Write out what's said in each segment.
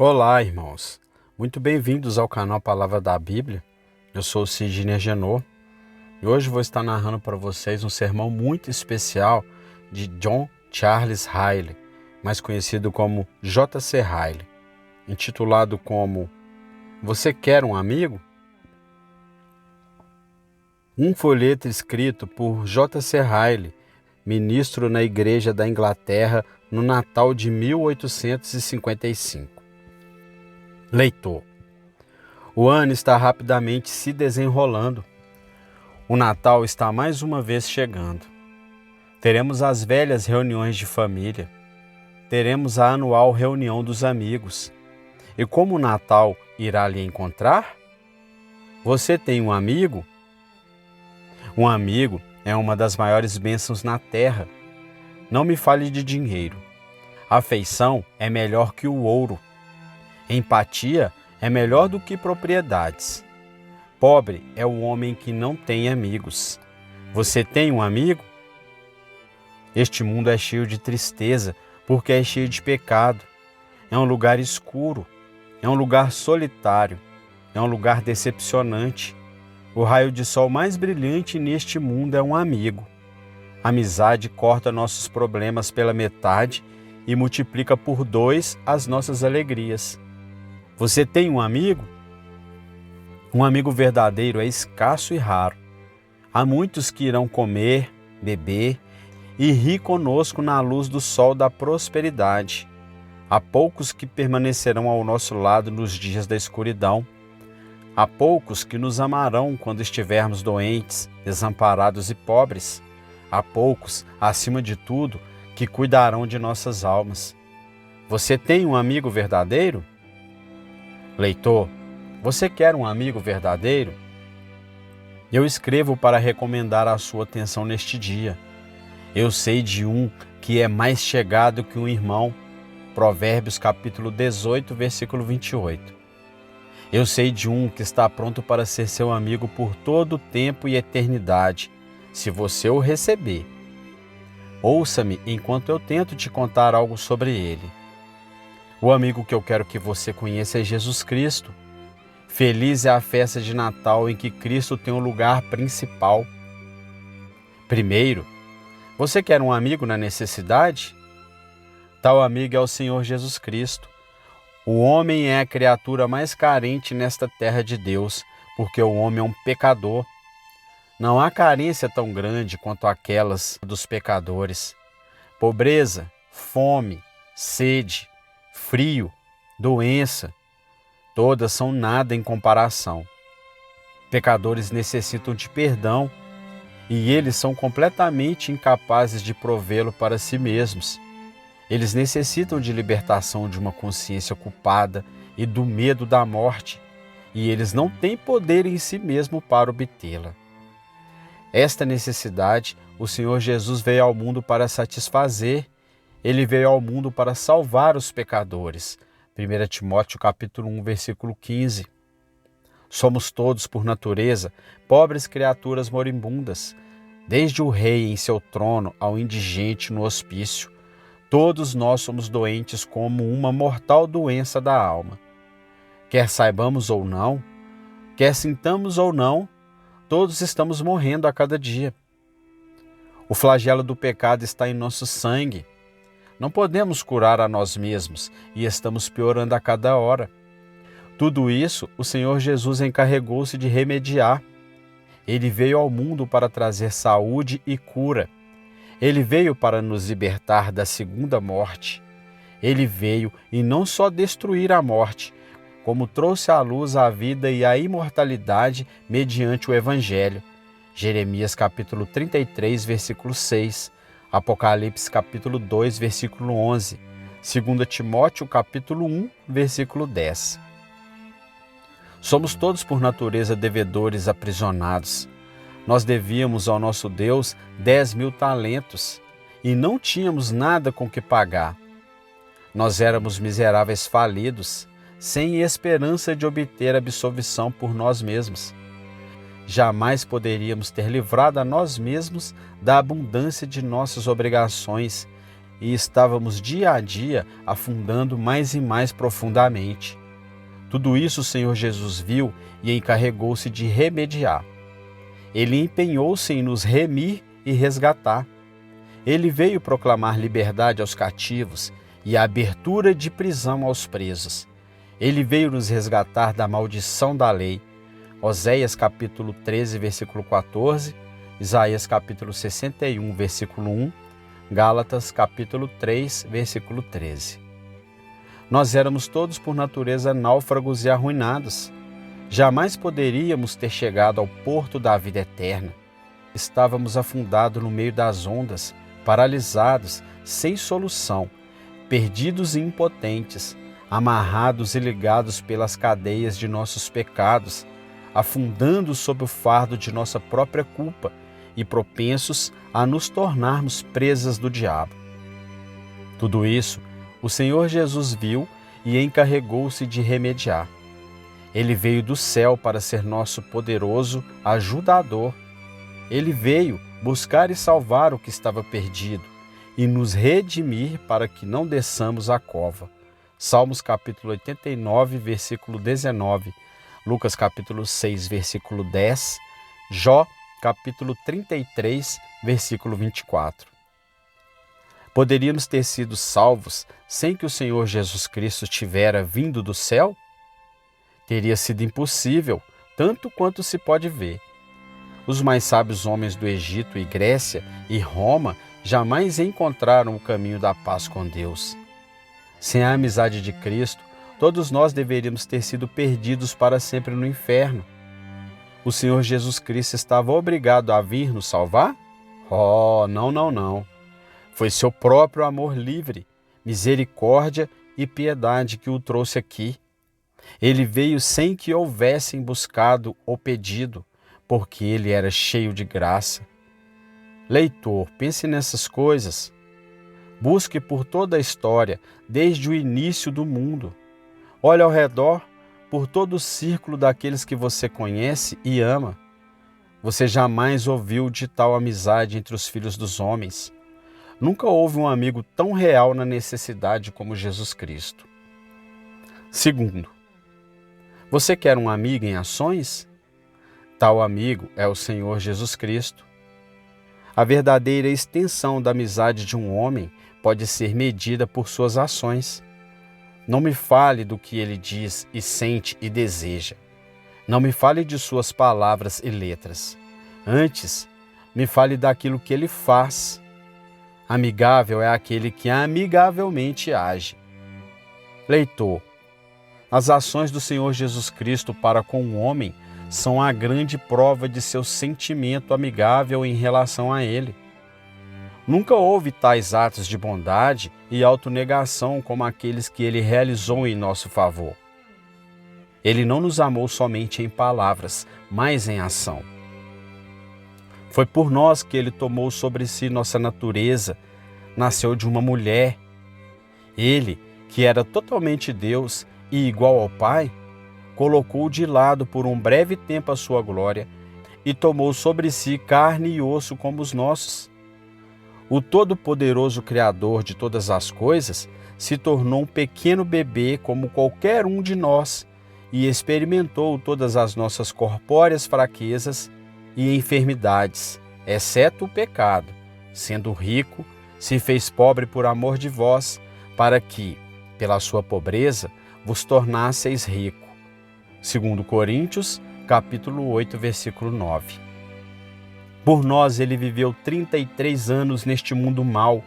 Olá, irmãos. Muito bem-vindos ao canal Palavra da Bíblia. Eu sou o Sidney Agenor e hoje vou estar narrando para vocês um sermão muito especial de John Charles Riley, mais conhecido como J.C. Riley, intitulado como Você Quer um Amigo? Um folheto escrito por J.C. Riley, ministro na Igreja da Inglaterra no Natal de 1855. Leitor. O ano está rapidamente se desenrolando. O Natal está mais uma vez chegando. Teremos as velhas reuniões de família. Teremos a anual reunião dos amigos. E como o Natal irá lhe encontrar? Você tem um amigo? Um amigo é uma das maiores bênçãos na terra. Não me fale de dinheiro. Afeição é melhor que o ouro. Empatia é melhor do que propriedades. Pobre é o homem que não tem amigos. Você tem um amigo? Este mundo é cheio de tristeza, porque é cheio de pecado. É um lugar escuro, é um lugar solitário, é um lugar decepcionante. O raio de sol mais brilhante neste mundo é um amigo. A amizade corta nossos problemas pela metade e multiplica por 2 as nossas alegrias. Você tem um amigo? Um amigo verdadeiro é escasso e raro. Há muitos que irão comer, beber e rir conosco na luz do sol da prosperidade. Há poucos que permanecerão ao nosso lado nos dias da escuridão. Há poucos que nos amarão quando estivermos doentes, desamparados e pobres. Há poucos, acima de tudo, que cuidarão de nossas almas. Você tem um amigo verdadeiro? Leitor, você quer um amigo verdadeiro? Eu escrevo para recomendar a sua atenção neste dia. Eu sei de um que é mais chegado que um irmão. Provérbios capítulo 18, versículo 28. Eu sei de um que está pronto para ser seu amigo por todo o tempo e eternidade, se você o receber. Ouça-me enquanto eu tento te contar algo sobre ele. O amigo que eu quero que você conheça é Jesus Cristo. Feliz é a festa de Natal em que Cristo tem um lugar principal. Primeiro, você quer um amigo na necessidade? Tal amigo é o Senhor Jesus Cristo. O homem é a criatura mais carente nesta terra de Deus, porque o homem é um pecador. Não há carência tão grande quanto aquelas dos pecadores. Pobreza, fome, sede, frio, doença, todas são nada em comparação. Pecadores necessitam de perdão e eles são completamente incapazes de provê-lo para si mesmos. Eles necessitam de libertação de uma consciência culpada e do medo da morte, e eles não têm poder em si mesmo para obtê-la. Esta necessidade o Senhor Jesus veio ao mundo para satisfazer. Ele veio ao mundo para salvar os pecadores. 1 Timóteo capítulo 1, versículo 15. Somos todos, por natureza, pobres criaturas moribundas, desde o rei em seu trono ao indigente no hospício. Todos nós somos doentes como uma mortal doença da alma. Quer saibamos ou não, quer sintamos ou não, todos estamos morrendo a cada dia. O flagelo do pecado está em nosso sangue. Não podemos curar a nós mesmos e estamos piorando a cada hora. Tudo isso o Senhor Jesus encarregou-se de remediar. Ele veio ao mundo para trazer saúde e cura. Ele veio para nos libertar da segunda morte. Ele veio e não só destruir a morte, como trouxe à luz a vida e a imortalidade mediante o Evangelho. Jeremias capítulo 33, versículo 6. Apocalipse capítulo 2, versículo 11, 2 Timóteo capítulo 1, versículo 10. Somos todos por natureza devedores aprisionados. Nós devíamos ao nosso Deus 10.000 talentos e não tínhamos nada com que pagar. Nós éramos miseráveis falidos, sem esperança de obter absolvição por nós mesmos. Jamais poderíamos ter livrado a nós mesmos da abundância de nossas obrigações e estávamos dia a dia afundando mais e mais profundamente. Tudo isso o Senhor Jesus viu e encarregou-se de remediar. Ele empenhou-se em nos remir e resgatar. Ele veio proclamar liberdade aos cativos e a abertura de prisão aos presos. Ele veio nos resgatar da maldição da lei. Oséias capítulo 13, versículo 14, Isaías capítulo 61, versículo 1, Gálatas capítulo 3, versículo 13. Nós éramos todos por natureza náufragos e arruinados. Jamais poderíamos ter chegado ao porto da vida eterna. Estávamos afundados no meio das ondas, paralisados, sem solução, perdidos e impotentes, amarrados e ligados pelas cadeias de nossos pecados, afundando sob o fardo de nossa própria culpa e propensos a nos tornarmos presas do diabo. Tudo isso o Senhor Jesus viu e encarregou-se de remediar. Ele veio do céu para ser nosso poderoso ajudador. Ele veio buscar e salvar o que estava perdido e nos redimir para que não desçamos a cova. Salmos capítulo 89, versículo 19, Lucas capítulo 6, versículo 10, Jó capítulo 33, versículo 24. Poderíamos ter sido salvos sem que o Senhor Jesus Cristo tivera vindo do céu? Teria sido impossível, tanto quanto se pode ver. Os mais sábios homens do Egito e Grécia e Roma jamais encontraram o caminho da paz com Deus. Sem a amizade de Cristo, todos nós deveríamos ter sido perdidos para sempre no inferno. O Senhor Jesus Cristo estava obrigado a vir nos salvar? Oh, não. Foi seu próprio amor livre, misericórdia e piedade que o trouxe aqui. Ele veio sem que houvessem buscado ou pedido, porque ele era cheio de graça. Leitor, pense nessas coisas. Busque por toda a história, desde o início do mundo. Olhe ao redor, por todo o círculo daqueles que você conhece e ama. Você jamais ouviu de tal amizade entre os filhos dos homens. Nunca houve um amigo tão real na necessidade como Jesus Cristo. Segundo, você quer um amigo em ações? Tal amigo é o Senhor Jesus Cristo. A verdadeira extensão da amizade de um homem pode ser medida por suas ações. Não me fale do que ele diz e sente e deseja. Não me fale de suas palavras e letras. Antes, me fale daquilo que ele faz. Amigável é aquele que amigavelmente age. Leitor, as ações do Senhor Jesus Cristo para com o homem são a grande prova de seu sentimento amigável em relação a ele. Nunca houve tais atos de bondade e autonegação como aqueles que ele realizou em nosso favor. Ele não nos amou somente em palavras, mas em ação. Foi por nós que ele tomou sobre si nossa natureza, nasceu de uma mulher. Ele, que era totalmente Deus e igual ao Pai, colocou de lado por um breve tempo a sua glória e tomou sobre si carne e osso como os nossos. O Todo-Poderoso Criador de todas as coisas se tornou um pequeno bebê como qualquer um de nós e experimentou todas as nossas corpóreas fraquezas e enfermidades, exceto o pecado. Sendo rico, se fez pobre por amor de vós, para que, pela sua pobreza, vos tornasseis rico. 2 Coríntios, capítulo 8, versículo 9. Por nós ele viveu 33 anos neste mundo mau,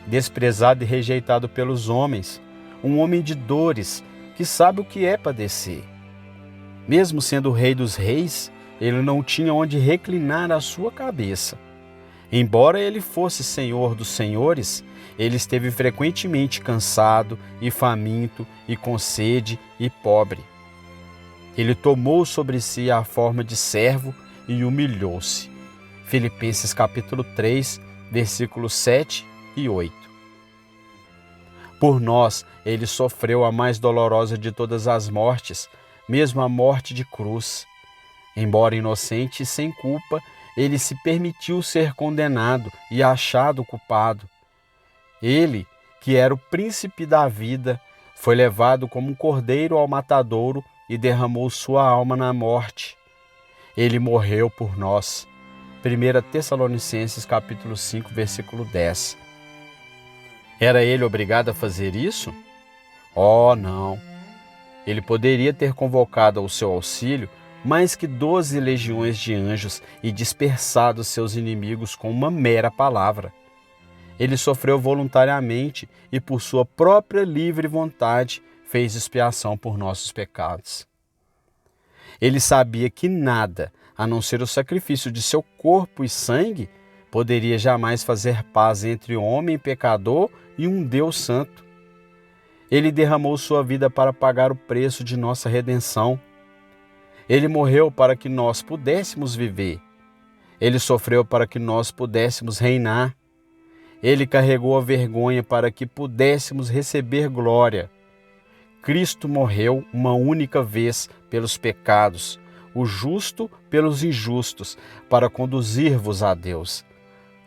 desprezado e rejeitado pelos homens, um homem de dores, que sabe o que é padecer. Mesmo sendo o Rei dos Reis, ele não tinha onde reclinar a sua cabeça. Embora ele fosse Senhor dos Senhores, ele esteve frequentemente cansado e faminto e com sede e pobre. Ele tomou sobre si a forma de servo e humilhou-se. Filipenses capítulo 3, versículos 7 e 8. Por nós, ele sofreu a mais dolorosa de todas as mortes, mesmo a morte de cruz. Embora inocente e sem culpa, ele se permitiu ser condenado e achado culpado. Ele, que era o príncipe da vida, foi levado como um cordeiro ao matadouro e derramou sua alma na morte. Ele morreu por nós. 1 Tessalonicenses capítulo 5, versículo 10. Era ele obrigado a fazer isso? Oh, não! Ele poderia ter convocado ao seu auxílio mais que 12 legiões de anjos e dispersado seus inimigos com uma mera palavra. Ele sofreu voluntariamente e, por sua própria livre vontade, fez expiação por nossos pecados. Ele sabia que nada, a não ser o sacrifício de seu corpo e sangue, poderia jamais fazer paz entre homem pecador e um Deus santo. Ele derramou sua vida para pagar o preço de nossa redenção. Ele morreu para que nós pudéssemos viver. Ele sofreu para que nós pudéssemos reinar. Ele carregou a vergonha para que pudéssemos receber glória. Cristo morreu uma única vez pelos pecados, o justo pelos injustos, para conduzir-vos a Deus.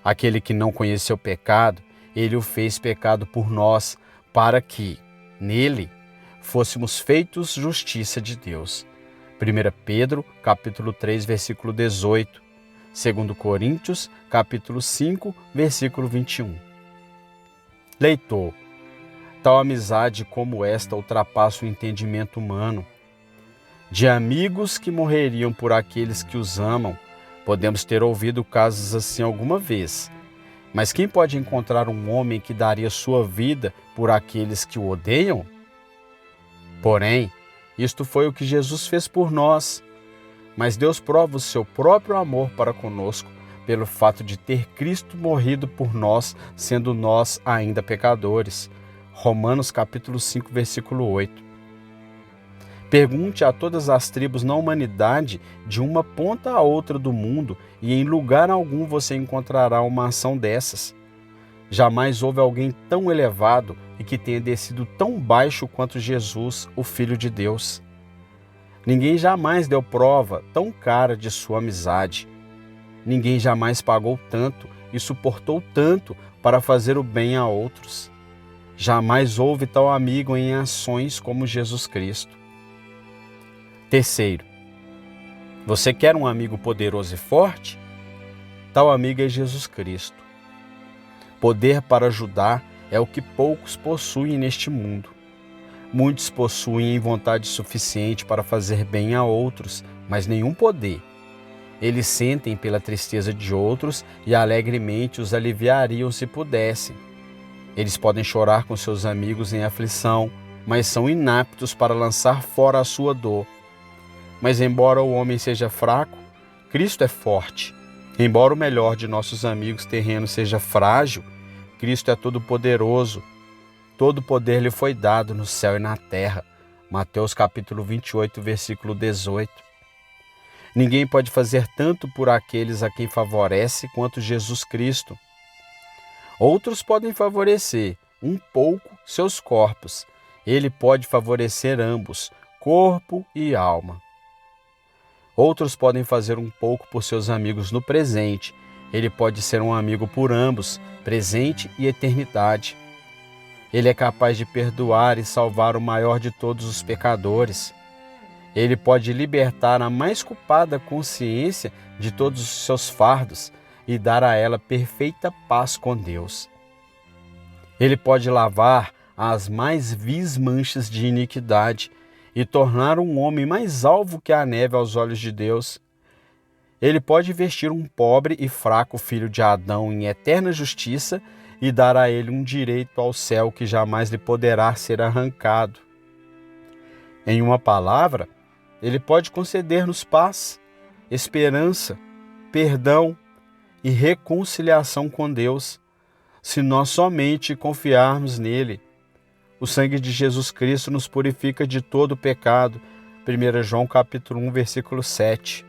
Aquele que não conheceu pecado, ele o fez pecado por nós, para que, nele, fôssemos feitos justiça de Deus. 1 Pedro, capítulo 3, versículo 18. 2 Coríntios, capítulo 5, versículo 21. Leitor, tal amizade como esta ultrapassa o entendimento humano. De amigos que morreriam por aqueles que os amam, podemos ter ouvido casos assim alguma vez. Mas quem pode encontrar um homem que daria sua vida por aqueles que o odeiam? Porém, isto foi o que Jesus fez por nós. Mas Deus prova o seu próprio amor para conosco pelo fato de ter Cristo morrido por nós, sendo nós ainda pecadores. Romanos capítulo 5, versículo 8. Pergunte a todas as tribos na humanidade, de uma ponta a outra do mundo, e em lugar algum você encontrará uma ação dessas. Jamais houve alguém tão elevado e que tenha descido tão baixo quanto Jesus, o Filho de Deus. Ninguém jamais deu prova tão cara de sua amizade. Ninguém jamais pagou tanto e suportou tanto para fazer o bem a outros. Jamais houve tal amigo em ações como Jesus Cristo. Terceiro, você quer um amigo poderoso e forte? Tal amigo é Jesus Cristo. Poder para ajudar é o que poucos possuem neste mundo. Muitos possuem vontade suficiente para fazer bem a outros, mas nenhum poder. Eles sentem pela tristeza de outros e alegremente os aliviariam se pudessem. Eles podem chorar com seus amigos em aflição, mas são inaptos para lançar fora a sua dor. Mas embora o homem seja fraco, Cristo é forte. Embora o melhor de nossos amigos terrenos seja frágil, Cristo é todo-poderoso. Todo poder lhe foi dado no céu e na terra. Mateus capítulo 28, versículo 18. Ninguém pode fazer tanto por aqueles a quem favorece quanto Jesus Cristo. Outros podem favorecer um pouco seus corpos. Ele pode favorecer ambos, corpo e alma. Outros podem fazer um pouco por seus amigos no presente. Ele pode ser um amigo por ambos, presente e eternidade. Ele é capaz de perdoar e salvar o maior de todos os pecadores. Ele pode libertar a mais culpada consciência de todos os seus fardos e dar a ela perfeita paz com Deus. Ele pode lavar as mais vis manchas de iniquidade e tornar um homem mais alvo que a neve aos olhos de Deus. Ele pode vestir um pobre e fraco filho de Adão em eterna justiça e dar a ele um direito ao céu que jamais lhe poderá ser arrancado. Em uma palavra, ele pode conceder-nos paz, esperança, perdão e reconciliação com Deus, se nós somente confiarmos nele. O sangue de Jesus Cristo nos purifica de todo o pecado. 1 João capítulo 1, versículo 7.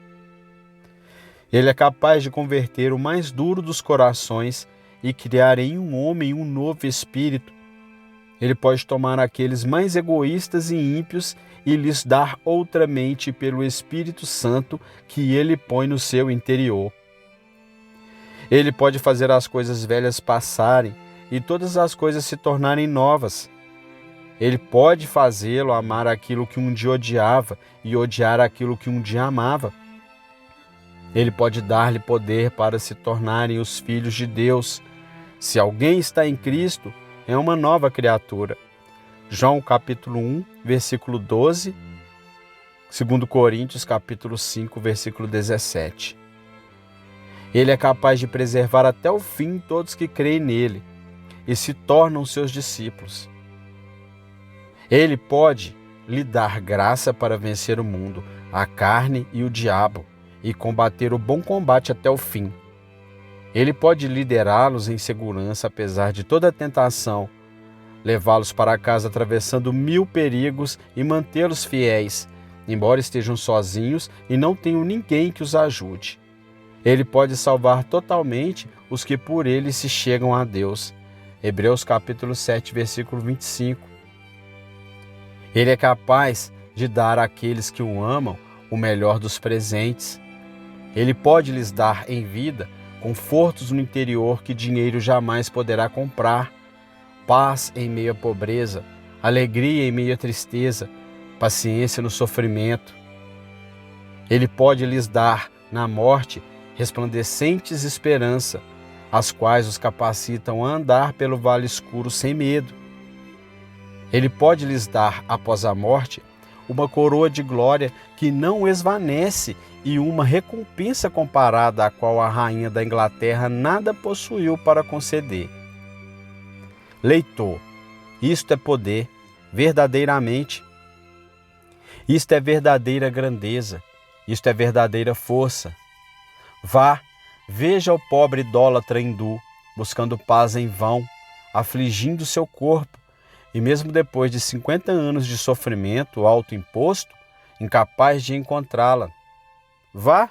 Ele é capaz de converter o mais duro dos corações e criar em um homem um novo espírito. Ele pode tomar aqueles mais egoístas e ímpios e lhes dar outra mente pelo Espírito Santo que ele põe no seu interior. Ele pode fazer as coisas velhas passarem e todas as coisas se tornarem novas. Ele pode fazê-lo amar aquilo que um dia odiava e odiar aquilo que um dia amava. Ele pode dar-lhe poder para se tornarem os filhos de Deus. Se alguém está em Cristo, é uma nova criatura. João capítulo 1, versículo 12, 2 Coríntios capítulo 5, versículo 17. Ele é capaz de preservar até o fim todos que creem nele e se tornam seus discípulos. Ele pode lhe dar graça para vencer o mundo, a carne e o diabo, e combater o bom combate até o fim. Ele pode liderá-los em segurança apesar de toda a tentação, levá-los para casa atravessando 1000 perigos e mantê-los fiéis, embora estejam sozinhos e não tenham ninguém que os ajude. Ele pode salvar totalmente os que por ele se chegam a Deus. Hebreus capítulo 7, versículo 25. Ele é capaz de dar àqueles que o amam o melhor dos presentes. Ele pode lhes dar em vida confortos no interior que dinheiro jamais poderá comprar, paz em meio à pobreza, alegria em meio à tristeza, paciência no sofrimento. Ele pode lhes dar, na morte, resplandecentes esperança, as quais os capacitam a andar pelo vale escuro sem medo. Ele pode lhes dar, após a morte, uma coroa de glória que não esvanece e uma recompensa comparada à qual a rainha da Inglaterra nada possuiu para conceder. Leitor, isto é poder, verdadeiramente. Isto é verdadeira grandeza, isto é verdadeira força. Vá, veja o pobre idólatra hindu, buscando paz em vão, afligindo seu corpo, e mesmo depois de 50 anos de sofrimento autoimposto, incapaz de encontrá-la. Vá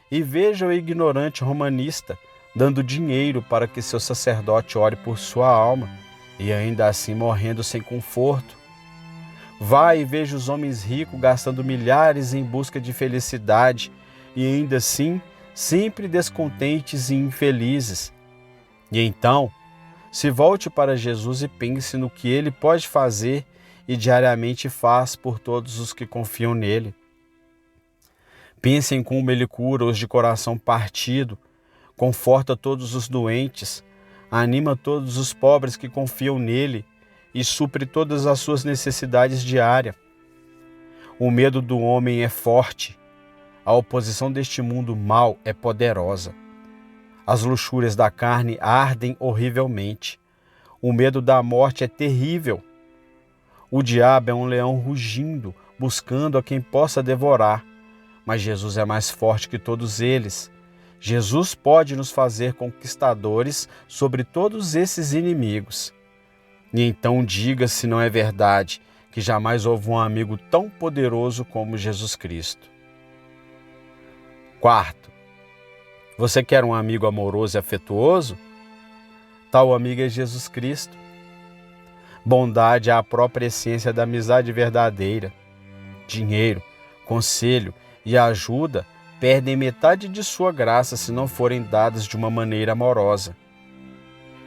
e veja o ignorante romanista, dando dinheiro para que seu sacerdote ore por sua alma, e ainda assim morrendo sem conforto. Vá e veja os homens ricos gastando milhares em busca de felicidade, e ainda assim sempre descontentes e infelizes. E então, se volte para Jesus e pense no que Ele pode fazer e diariamente faz por todos os que confiam nele. Pense em como Ele cura os de coração partido, conforta todos os doentes, anima todos os pobres que confiam nele e supre todas as suas necessidades diárias. O medo do homem é forte, a oposição deste mundo mau é poderosa. As luxúrias da carne ardem horrivelmente. O medo da morte é terrível. O diabo é um leão rugindo, buscando a quem possa devorar. Mas Jesus é mais forte que todos eles. Jesus pode nos fazer conquistadores sobre todos esses inimigos. E então diga se não é verdade que jamais houve um amigo tão poderoso como Jesus Cristo. Quarto, você quer um amigo amoroso e afetuoso? Tal amigo é Jesus Cristo. Bondade é a própria essência da amizade verdadeira. Dinheiro, conselho e ajuda perdem metade de sua graça se não forem dadas de uma maneira amorosa.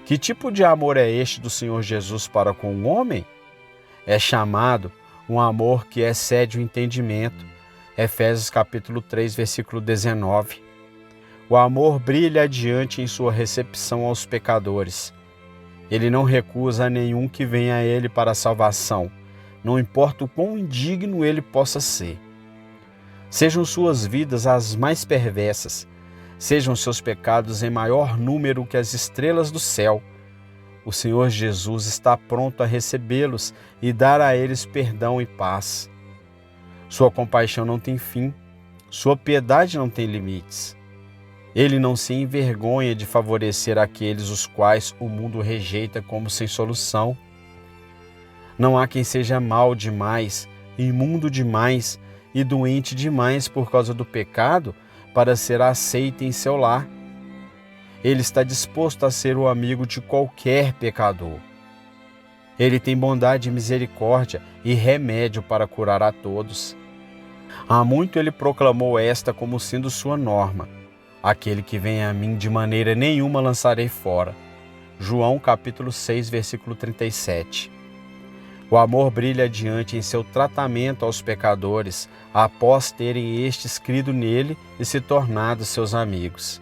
Que tipo de amor é este do Senhor Jesus para com o homem? É chamado um amor que excede o entendimento. Efésios capítulo 3, versículo 19. O amor brilha adiante em sua recepção aos pecadores. Ele não recusa a nenhum que venha a ele para a salvação, não importa o quão indigno ele possa ser. Sejam suas vidas as mais perversas, sejam seus pecados em maior número que as estrelas do céu. O Senhor Jesus está pronto a recebê-los e dar a eles perdão e paz. Sua compaixão não tem fim, sua piedade não tem limites. Ele não se envergonha de favorecer aqueles os quais o mundo rejeita como sem solução. Não há quem seja mau demais, imundo demais e doente demais por causa do pecado para ser aceito em seu lar. Ele está disposto a ser o amigo de qualquer pecador. Ele tem bondade e misericórdia e remédio para curar a todos. Há muito ele proclamou esta como sendo sua norma. Aquele que vem a mim de maneira nenhuma lançarei fora. João capítulo 6, versículo 37. O amor brilha adiante em seu tratamento aos pecadores, após terem estes crido nele e se tornado seus amigos.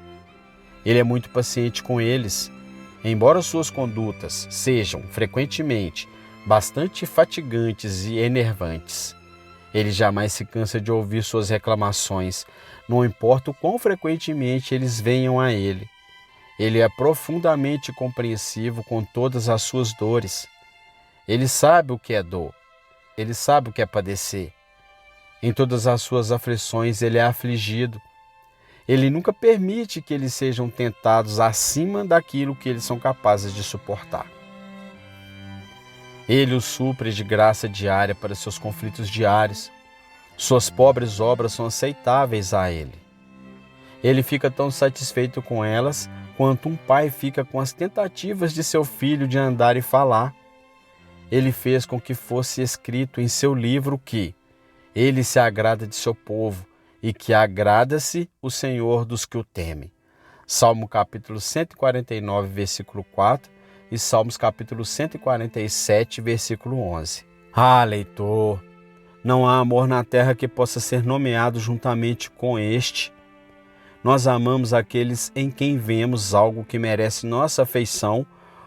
Ele é muito paciente com eles, embora suas condutas sejam, frequentemente, bastante fatigantes e enervantes. Ele jamais se cansa de ouvir suas reclamações, não importa o quão frequentemente eles venham a ele. Ele é profundamente compreensivo com todas as suas dores. Ele sabe o que é dor. Ele sabe o que é padecer. Em todas as suas aflições ele é afligido. Ele nunca permite que eles sejam tentados acima daquilo que eles são capazes de suportar. Ele os supre de graça diária para seus conflitos diários. Suas pobres obras são aceitáveis a ele. Ele fica tão satisfeito com elas quanto um pai fica com as tentativas de seu filho de andar e falar. Ele fez com que fosse escrito em seu livro que ele se agrada de seu povo e que agrada-se o Senhor dos que o temem. Salmo capítulo 149, versículo 4 e Salmos capítulo 147, versículo 11. Ah, leitor, não há amor na terra que possa ser nomeado juntamente com este. Nós amamos aqueles em quem vemos algo que merece nossa afeição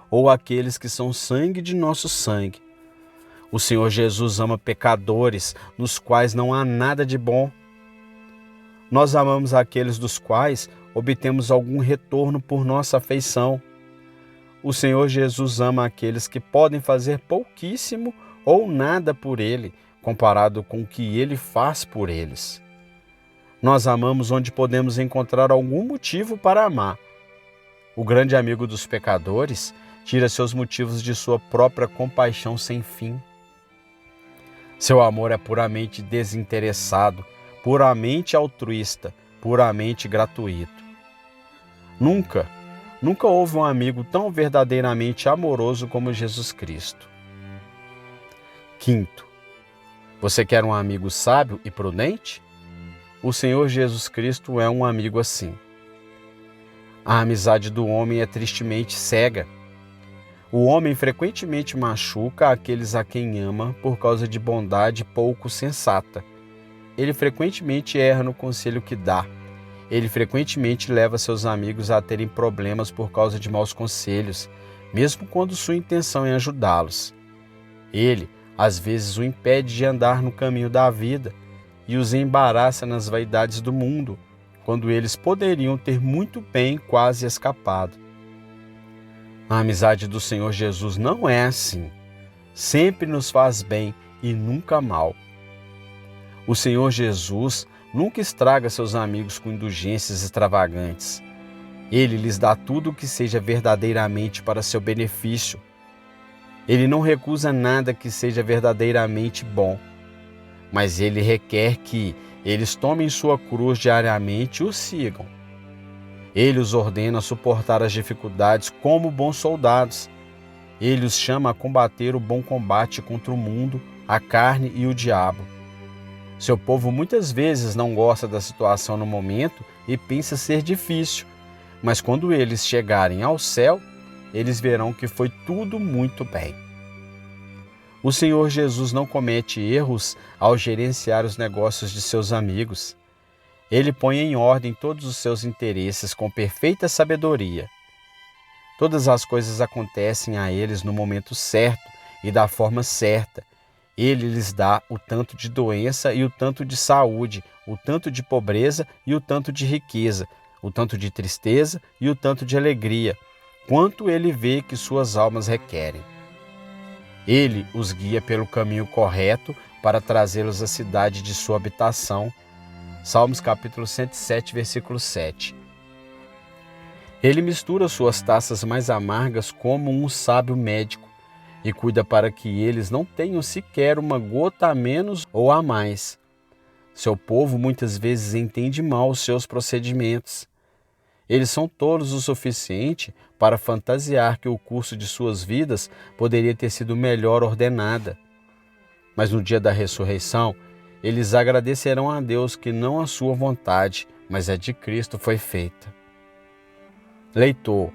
ou aqueles que são sangue de nosso sangue. O Senhor Jesus ama pecadores, nos quais não há nada de bom. Nós amamos aqueles dos quais obtemos algum retorno por nossa afeição. O Senhor Jesus ama aqueles que podem fazer pouquíssimo ou nada por Ele, comparado com o que Ele faz por eles. Nós amamos onde podemos encontrar algum motivo para amar. O grande amigo dos pecadores tira seus motivos de sua própria compaixão sem fim. Seu amor é puramente desinteressado, puramente altruísta, puramente gratuito. Nunca houve um amigo tão verdadeiramente amoroso como Jesus Cristo. Quinto, você quer um amigo sábio e prudente? O Senhor Jesus Cristo é um amigo assim. A amizade do homem é tristemente cega. O homem frequentemente machuca aqueles a quem ama por causa de bondade pouco sensata. Ele frequentemente erra no conselho que dá. Ele frequentemente leva seus amigos a terem problemas por causa de maus conselhos, mesmo quando sua intenção é ajudá-los. Ele, às vezes, o impede de andar no caminho da vida e os embaraça nas vaidades do mundo, quando eles poderiam ter muito bem quase escapado. A amizade do Senhor Jesus não é assim. Sempre nos faz bem e nunca mal. O Senhor Jesus nunca estraga seus amigos com indulgências extravagantes. Ele lhes dá tudo o que seja verdadeiramente para seu benefício. Ele não recusa nada que seja verdadeiramente bom, mas ele requer que eles tomem sua cruz diariamente e o sigam. Ele os ordena a suportar as dificuldades como bons soldados. Ele os chama a combater o bom combate contra o mundo, a carne e o diabo. Seu povo muitas vezes não gosta da situação no momento e pensa ser difícil, mas quando eles chegarem ao céu, eles verão que foi tudo muito bem. O Senhor Jesus não comete erros ao gerenciar os negócios de seus amigos. Ele põe em ordem todos os seus interesses com perfeita sabedoria. Todas as coisas acontecem a eles no momento certo e da forma certa. Ele lhes dá o tanto de doença e o tanto de saúde, o tanto de pobreza e o tanto de riqueza, o tanto de tristeza e o tanto de alegria, quanto ele vê que suas almas requerem. Ele os guia pelo caminho correto para trazê-los à cidade de sua habitação. Salmos capítulo 107, versículo 7. Ele mistura suas taças mais amargas como um sábio médico e cuida para que eles não tenham sequer uma gota a menos ou a mais. Seu povo muitas vezes entende mal os seus procedimentos. Eles são tolos o suficiente para fantasiar que o curso de suas vidas poderia ter sido melhor ordenada. Mas no dia da ressurreição, eles agradecerão a Deus que não a sua vontade, mas a de Cristo foi feita. Leitor,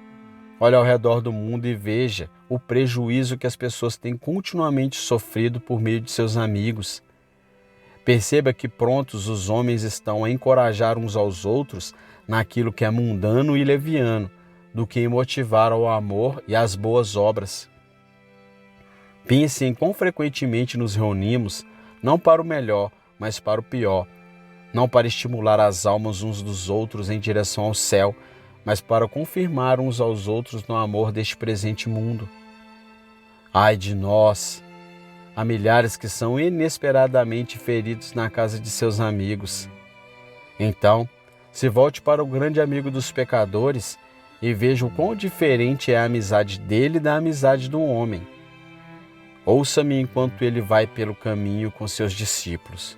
Olhe ao redor do mundo e veja o prejuízo que as pessoas têm continuamente sofrido por meio de seus amigos. Perceba que prontos os homens estão a encorajar uns aos outros naquilo que é mundano e leviano, do que em motivar ao amor e às boas obras. Pense em quão frequentemente nos reunimos, não para o melhor, mas para o pior, não para estimular as almas uns dos outros em direção ao céu, mas para confirmar uns aos outros no amor deste presente mundo. Ai de nós! Há milhares que são inesperadamente feridos na casa de seus amigos. Então, se volte para o grande amigo dos pecadores e veja o quão diferente é a amizade dele da amizade do homem. Ouça-me enquanto ele vai pelo caminho com seus discípulos.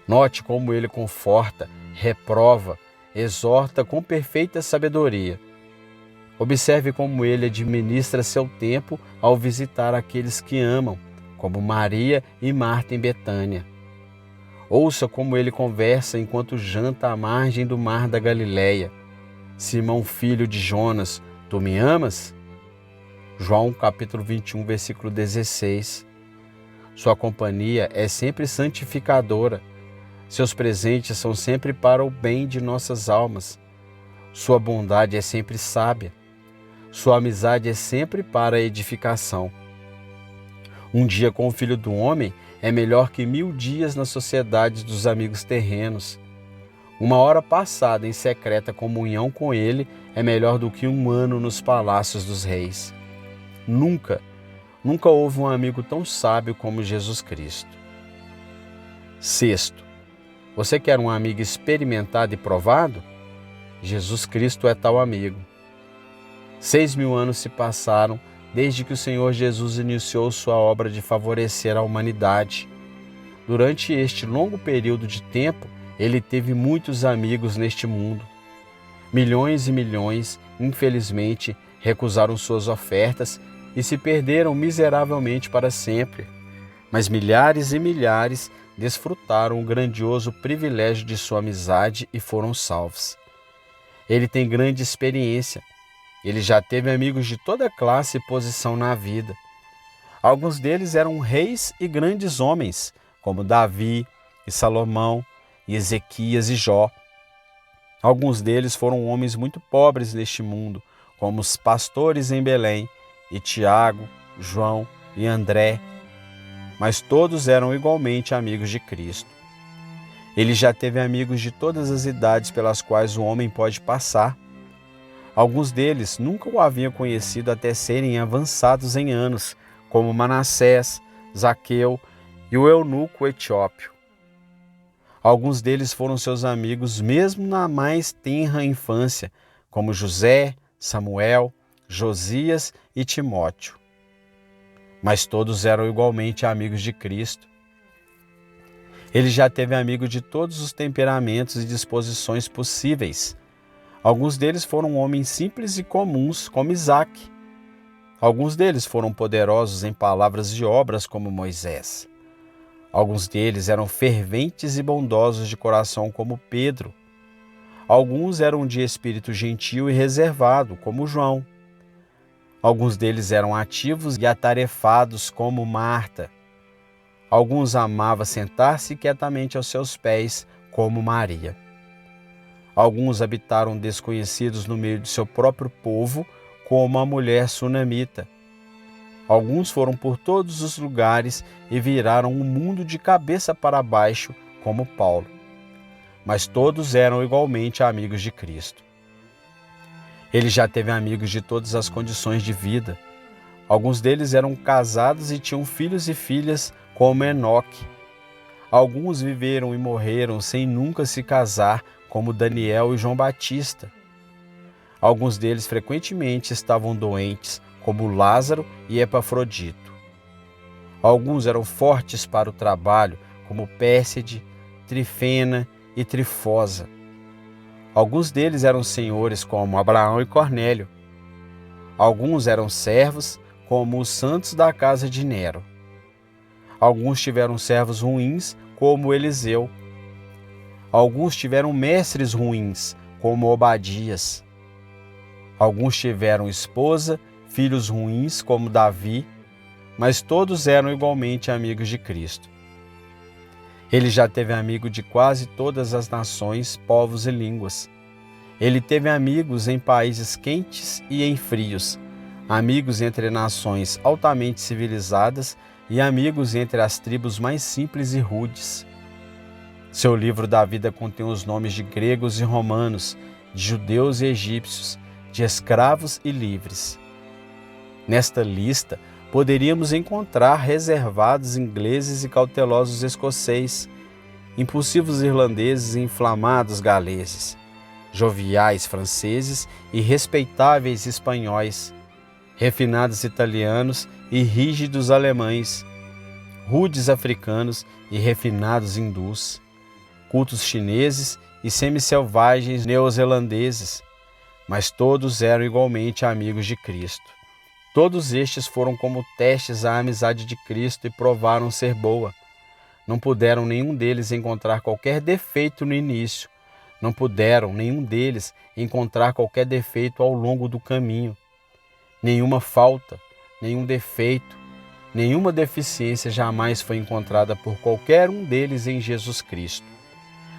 Note como ele conforta, reprova, exorta com perfeita sabedoria. Observe como ele administra seu tempo ao visitar aqueles que amam, como Maria e Marta em Betânia. Ouça como ele conversa enquanto janta à margem do mar da Galileia. Simão, filho de Jonas, tu me amas? João capítulo 21, versículo 16. Sua companhia é sempre santificadora. Seus presentes são sempre para o bem de nossas almas. Sua bondade é sempre sábia. Sua amizade é sempre para a edificação. Um dia com o Filho do Homem é melhor que 1000 dias na sociedade dos amigos terrenos. Uma hora passada em secreta comunhão com Ele é melhor do que 1 ano nos palácios dos reis. Nunca houve um amigo tão sábio como Jesus Cristo. Sexto, você quer um amigo experimentado e provado? Jesus Cristo é tal amigo. 6.000 anos se passaram desde que o Senhor Jesus iniciou sua obra de favorecer a humanidade. Durante este longo período de tempo, ele teve muitos amigos neste mundo. Milhões e milhões, infelizmente, recusaram suas ofertas e se perderam miseravelmente para sempre. Mas milhares e milhares desfrutaram o grandioso privilégio de sua amizade e foram salvos. Ele tem grande experiência. Ele já teve amigos de toda classe e posição na vida. Alguns deles eram reis e grandes homens, como Davi e Salomão, e Ezequias e Jó. Alguns deles foram homens muito pobres neste mundo, como os pastores em Belém, e Tiago, João e André, mas todos eram igualmente amigos de Cristo. Ele já teve amigos de todas as idades pelas quais o homem pode passar. Alguns deles nunca o haviam conhecido até serem avançados em anos, como Manassés, Zaqueu e o eunuco etíope. Alguns deles foram seus amigos mesmo na mais tenra infância, como José, Samuel, Josias e Timóteo. Mas todos eram igualmente amigos de Cristo. Ele já teve amigos de todos os temperamentos e disposições possíveis. Alguns deles foram homens simples e comuns, como Isaac. Alguns deles foram poderosos em palavras e obras, como Moisés. Alguns deles eram ferventes e bondosos de coração, como Pedro. Alguns eram de espírito gentil e reservado, como João. Alguns deles eram ativos e atarefados, como Marta. Alguns amavam sentar-se quietamente aos seus pés, como Maria. Alguns habitaram desconhecidos no meio de seu próprio povo, como a mulher sunamita. Alguns foram por todos os lugares e viraram o mundo de cabeça para baixo, como Paulo. Mas todos eram igualmente amigos de Cristo. Ele já teve amigos de todas as condições de vida. Alguns deles eram casados e tinham filhos e filhas, como Enoque. Alguns viveram e morreram sem nunca se casar, como Daniel e João Batista. Alguns deles frequentemente estavam doentes, como Lázaro e Epafrodito. Alguns eram fortes para o trabalho, como Pérside, Trifena e Trifosa. Alguns deles eram senhores, como Abraão e Cornélio. Alguns eram servos, como os santos da casa de Nero. Alguns tiveram servos ruins, como Eliseu. Alguns tiveram mestres ruins, como Obadias. Alguns tiveram esposa, filhos ruins, como Davi, mas todos eram igualmente amigos de Cristo. Ele já teve amigo de quase todas as nações, povos e línguas. Ele teve amigos em países quentes e em frios, amigos entre nações altamente civilizadas e amigos entre as tribos mais simples e rudes. Seu livro da vida contém os nomes de gregos e romanos, de judeus e egípcios, de escravos e livres. Nesta lista, poderíamos encontrar reservados ingleses e cautelosos escoceses, impulsivos irlandeses e inflamados galeses, joviais franceses e respeitáveis espanhóis, refinados italianos e rígidos alemães, rudes africanos e refinados hindus, cultos chineses e semi-selvagens neozelandeses, mas todos eram igualmente amigos de Cristo. Todos estes foram como testes à amizade de Cristo e provaram ser boa. Não puderam nenhum deles encontrar qualquer defeito no início. Não puderam nenhum deles encontrar qualquer defeito ao longo do caminho. Nenhuma falta, nenhum defeito, nenhuma deficiência jamais foi encontrada por qualquer um deles em Jesus Cristo.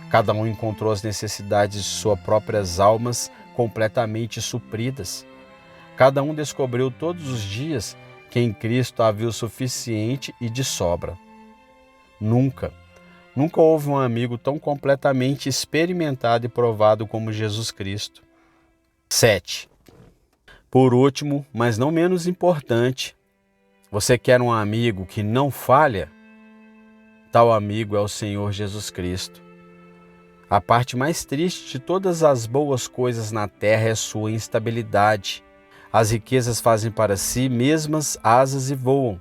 Cada um encontrou as necessidades de suas próprias almas completamente supridas. Cada um descobriu todos os dias que em Cristo havia o suficiente e de sobra. Nunca houve um amigo tão completamente experimentado e provado como Jesus Cristo. 7. Por último, mas não menos importante, você quer um amigo que não falha? Tal amigo é o Senhor Jesus Cristo. A parte mais triste de todas as boas coisas na terra é sua instabilidade. As riquezas fazem para si mesmas asas e voam.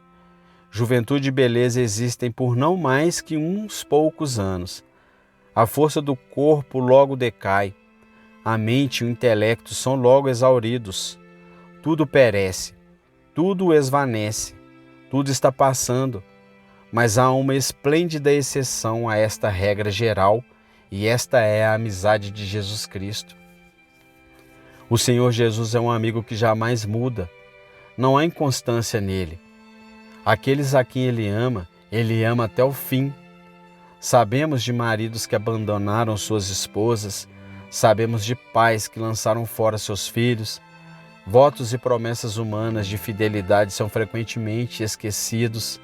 Juventude e beleza existem por não mais que uns poucos anos. A força do corpo logo decai. A mente e o intelecto são logo exauridos. Tudo perece, tudo esvanece, tudo está passando. Mas há uma esplêndida exceção a esta regra geral, e esta é a amizade de Jesus Cristo. O Senhor Jesus é um amigo que jamais muda. Não há inconstância nele. Aqueles a quem Ele ama até o fim. Sabemos de maridos que abandonaram suas esposas, sabemos de pais que lançaram fora seus filhos. Votos e promessas humanas de fidelidade são frequentemente esquecidos.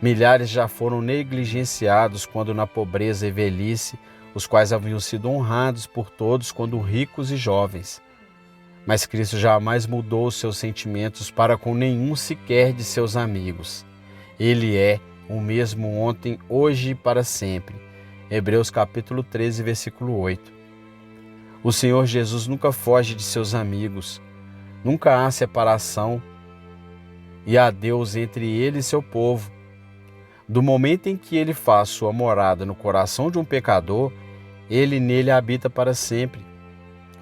Milhares já foram negligenciados quando na pobreza e velhice, os quais haviam sido honrados por todos quando ricos e jovens. Mas Cristo jamais mudou os seus sentimentos para com nenhum sequer de seus amigos. Ele é o mesmo ontem, hoje e para sempre. Hebreus capítulo 13, versículo 8. O Senhor Jesus nunca foge de seus amigos. Nunca há separação e há Deus entre ele e seu povo. Do momento em que ele faz sua morada no coração de um pecador, ele nele habita para sempre.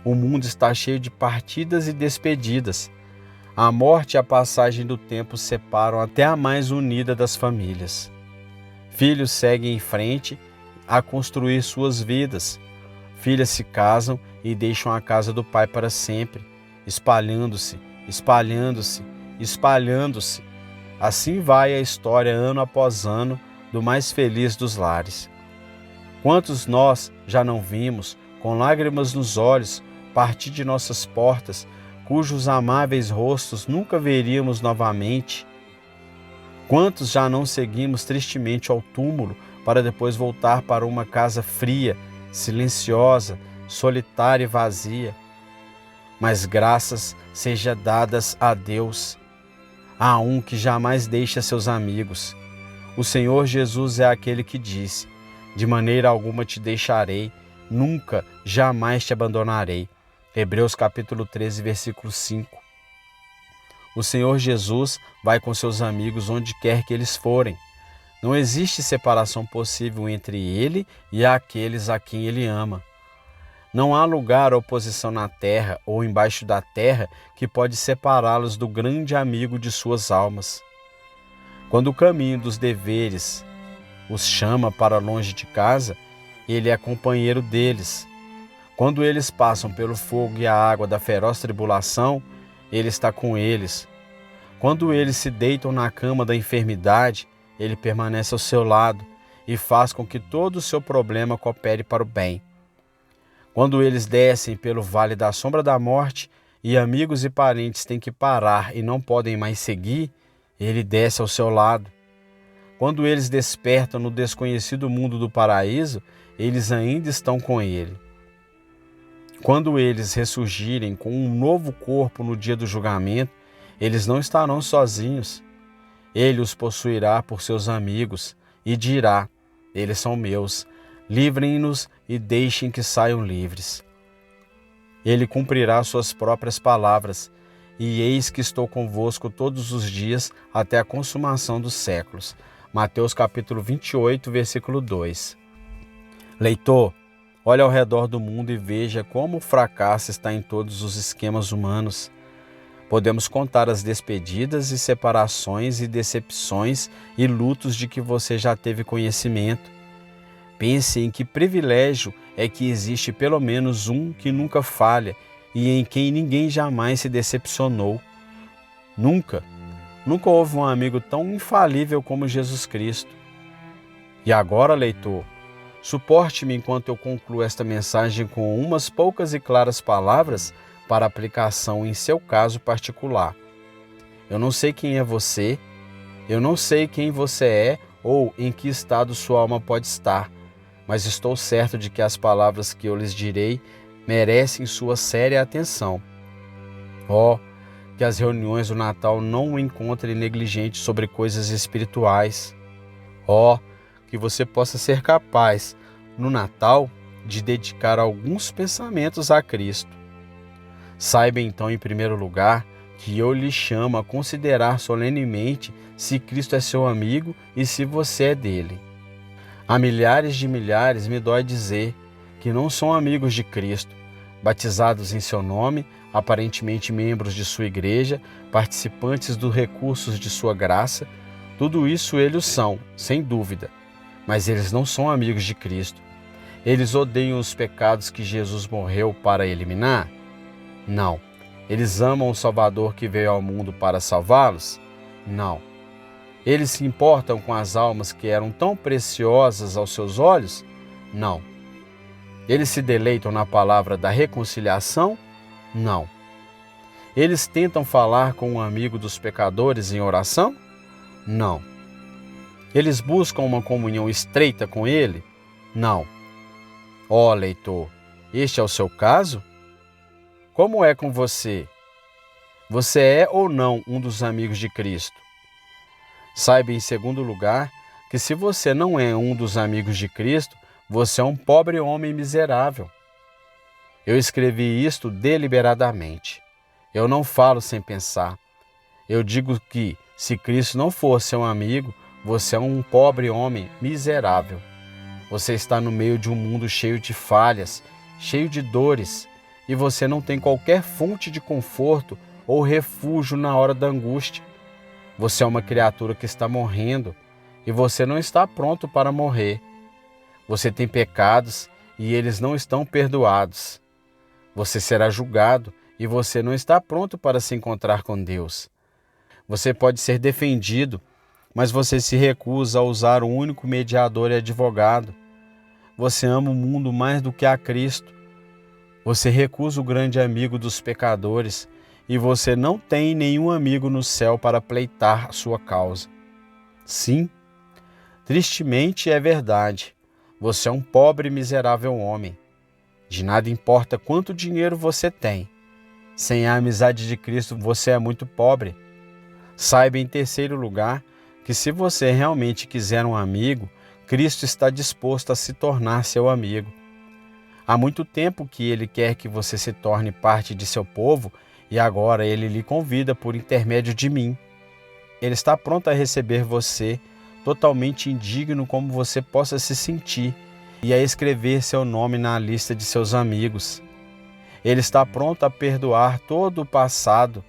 O mundo está cheio de partidas e despedidas. A morte e a passagem do tempo separam até a mais unida das famílias. Filhos seguem em frente a construir suas vidas. Filhas se casam e deixam a casa do pai para sempre, espalhando-se, espalhando-se, espalhando-se. Assim vai a história ano após ano do mais feliz dos lares. Quantos nós já não vimos, com lágrimas nos olhos, partir de nossas portas, cujos amáveis rostos nunca veríamos novamente? Quantos já não seguimos tristemente ao túmulo para depois voltar para uma casa fria, silenciosa, solitária e vazia? Mas graças seja dadas a Deus. Há um que jamais deixa seus amigos. O Senhor Jesus é aquele que disse: de maneira alguma te deixarei, nunca, jamais te abandonarei. Hebreus capítulo 13, versículo 5. O Senhor Jesus vai com seus amigos onde quer que eles forem. Não existe separação possível entre ele e aqueles a quem ele ama. Não há lugar ou posição na terra ou embaixo da terra que pode separá-los do grande amigo de suas almas. Quando o caminho dos deveres os chama para longe de casa, ele é companheiro deles. Quando eles passam pelo fogo e a água da feroz tribulação, Ele está com eles. Quando eles se deitam na cama da enfermidade, Ele permanece ao seu lado e faz com que todo o seu problema coopere para o bem. Quando eles descem pelo vale da sombra da morte e amigos e parentes têm que parar e não podem mais seguir, Ele desce ao seu lado. Quando eles despertam no desconhecido mundo do paraíso, eles ainda estão com Ele. Quando eles ressurgirem com um novo corpo no dia do julgamento, eles não estarão sozinhos. Ele os possuirá por seus amigos e dirá: eles são meus, livrem-nos e deixem que saiam livres. Ele cumprirá suas próprias palavras, e eis que estou convosco todos os dias até a consumação dos séculos. Mateus capítulo 28, versículo 2. Leitor, olhe ao redor do mundo e veja como o fracasso está em todos os esquemas humanos. Podemos contar as despedidas e separações e decepções e lutos de que você já teve conhecimento. Pense em que privilégio é que existe pelo menos um que nunca falha e em quem ninguém jamais se decepcionou. Nunca houve um amigo tão infalível como Jesus Cristo. E agora, leitor, suporte-me enquanto eu concluo esta mensagem com umas poucas e claras palavras para aplicação em seu caso particular. Eu não sei quem é você, eu não sei quem você é ou em que estado sua alma pode estar, mas estou certo de que as palavras que eu lhes direi merecem sua séria atenção. Que as reuniões do Natal não o encontrem negligente sobre coisas espirituais. Que você possa ser capaz, no Natal, de dedicar alguns pensamentos a Cristo. Saiba então, em primeiro lugar, que eu lhe chamo a considerar solenemente se Cristo é seu amigo e se você é dele. Há milhares de milhares, me dói dizer, que não são amigos de Cristo, batizados em seu nome, aparentemente membros de sua igreja, participantes dos recursos de sua graça. Tudo isso eles são, sem dúvida, mas eles não são amigos de Cristo. Eles odeiam os pecados que Jesus morreu para eliminar? Não. Eles amam o Salvador que veio ao mundo para salvá-los? Não. Eles se importam com as almas que eram tão preciosas aos seus olhos? Não. Eles se deleitam na palavra da reconciliação? Não. Eles tentam falar com um amigo dos pecadores em oração? Não. Eles buscam uma comunhão estreita com ele? Não. Leitor, este é o seu caso? Como é com você? Você é ou não um dos amigos de Cristo? Saiba, em segundo lugar, que se você não é um dos amigos de Cristo, você é um pobre homem miserável. Eu escrevi isto deliberadamente. Eu não falo sem pensar. Eu digo que, se Cristo não for seu amigo, você é um pobre homem miserável. Você está no meio de um mundo cheio de falhas, cheio de dores, e você não tem qualquer fonte de conforto ou refúgio na hora da angústia. Você é uma criatura que está morrendo e você não está pronto para morrer. Você tem pecados e eles não estão perdoados. Você será julgado e você não está pronto para se encontrar com Deus. Você pode ser defendido, mas você se recusa a usar o único mediador e advogado. Você ama o mundo mais do que a Cristo. Você recusa o grande amigo dos pecadores e você não tem nenhum amigo no céu para pleitar sua causa. Sim, tristemente é verdade. Você é um pobre e miserável homem. De nada importa quanto dinheiro você tem. Sem a amizade de Cristo, você é muito pobre. Saiba, em terceiro lugar, que se você realmente quiser um amigo, Cristo está disposto a se tornar seu amigo. Há muito tempo que Ele quer que você se torne parte de seu povo e agora Ele lhe convida por intermédio de mim. Ele está pronto a receber você, totalmente indigno como você possa se sentir, e a escrever seu nome na lista de seus amigos. Ele está pronto a perdoar todo o passado,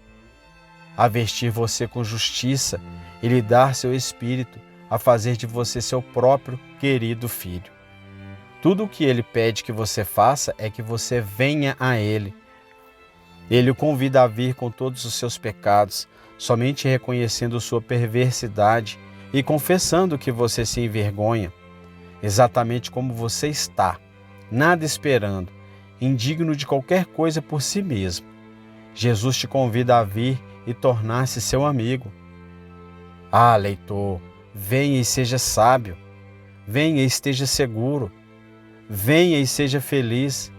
a vestir você com justiça e lhe dar seu espírito, a fazer de você seu próprio querido filho. Tudo o que Ele pede que você faça é que você venha a Ele. Ele o convida a vir com todos os seus pecados, somente reconhecendo sua perversidade e confessando que você se envergonha, exatamente como você está, nada esperando, indigno de qualquer coisa por si mesmo. Jesus te convida a vir e tornar-se seu amigo. Ah, leitor, venha e seja sábio, venha e esteja seguro, venha e seja feliz,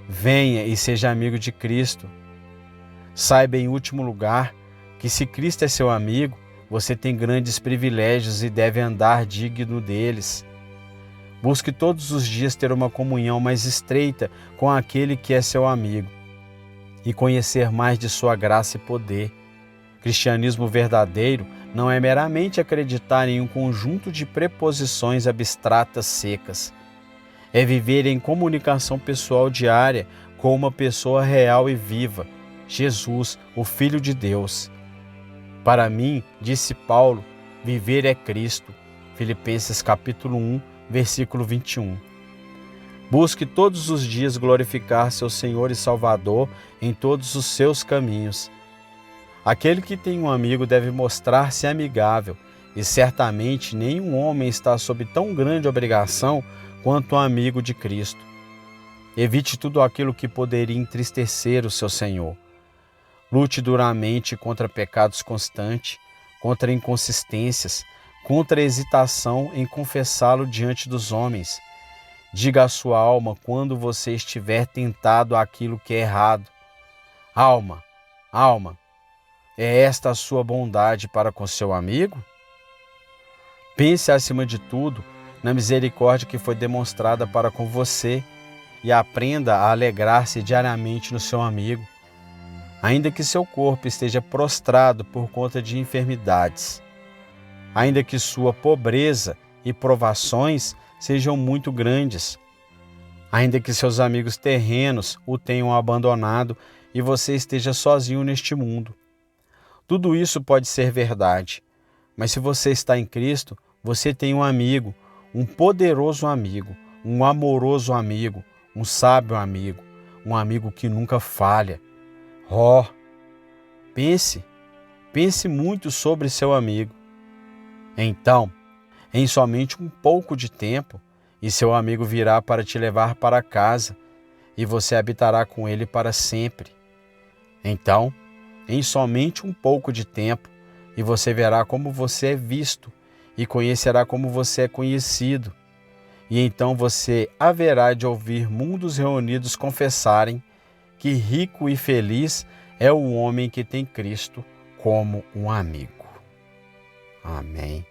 venha e seja amigo de Cristo. Saiba, em último lugar, que se Cristo é seu amigo, você tem grandes privilégios e deve andar digno deles. Busque todos os dias ter uma comunhão mais estreita com aquele que é seu amigo e conhecer mais de sua graça e poder. Cristianismo verdadeiro não é meramente acreditar em um conjunto de preposições abstratas secas. É viver em comunicação pessoal diária com uma pessoa real e viva, Jesus, o Filho de Deus. Para mim, disse Paulo, viver é Cristo. Filipenses capítulo 1, versículo 21. Busque todos os dias glorificar seu Senhor e Salvador em todos os seus caminhos. Aquele que tem um amigo deve mostrar-se amigável, e certamente nenhum homem está sob tão grande obrigação quanto um amigo de Cristo. Evite tudo aquilo que poderia entristecer o seu Senhor. Lute duramente contra pecados constantes, contra inconsistências, contra a hesitação em confessá-lo diante dos homens. Diga à sua alma quando você estiver tentado àquilo que é errado. Alma, alma, é esta a sua bondade para com seu amigo? Pense, acima de tudo, na misericórdia que foi demonstrada para com você e aprenda a alegrar-se diariamente no seu amigo, ainda que seu corpo esteja prostrado por conta de enfermidades, ainda que sua pobreza e provações sejam muito grandes, ainda que seus amigos terrenos o tenham abandonado e você esteja sozinho neste mundo. Tudo isso pode ser verdade, mas se você está em Cristo, você tem um amigo, um poderoso amigo, um amoroso amigo, um sábio amigo, um amigo que nunca falha. Oh, pense muito sobre seu amigo. Então, em somente um pouco de tempo, e seu amigo virá para te levar para casa, e você habitará com ele para sempre. Então, em somente um pouco de tempo, e você verá como você é visto, e conhecerá como você é conhecido. E então você haverá de ouvir mundos reunidos confessarem que rico e feliz é o homem que tem Cristo como um amigo. Amém.